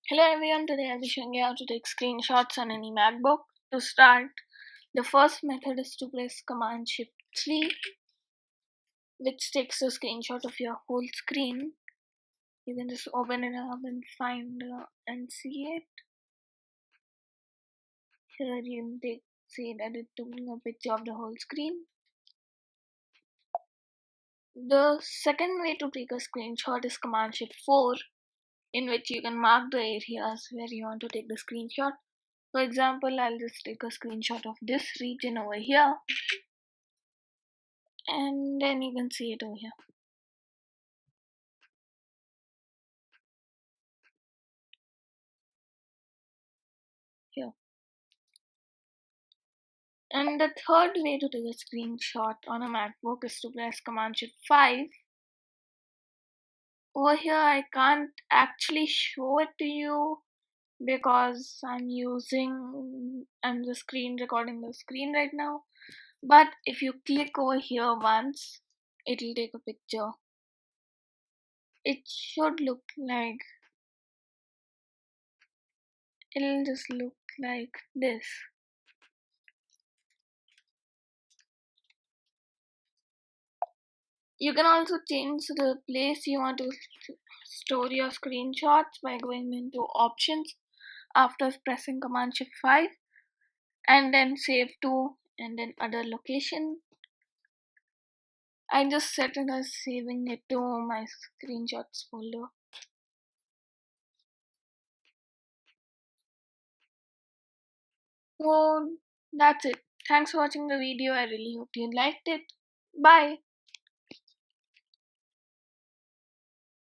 Hello everyone, today I'll be showing you how to take screenshots on any MacBook. To start, the first method is to press Command Shift 3, which takes a screenshot of your whole screen. You can just open it up and find and see it. Here you can see that it took a picture of the whole screen. The second way to take a screenshot is Command Shift 4, in which you can mark the areas where you want to take the screenshot. For example, I'll just take a screenshot of this region over here, and then you can see it over here. And the third way to take a screenshot on a MacBook is to press Command Shift 5. Over here I can't actually show it to you because I'm the screen recording the screen right now. But if you click over here once, it'll take a picture. It should look like, it'll just look like this. You can also change the place you want to store your screenshots by going into options after pressing Command Shift 5 and then save to and then other location. I just set it as saving it to my screenshots folder. So that's it. Thanks for watching the video. I really hope you liked it. Bye.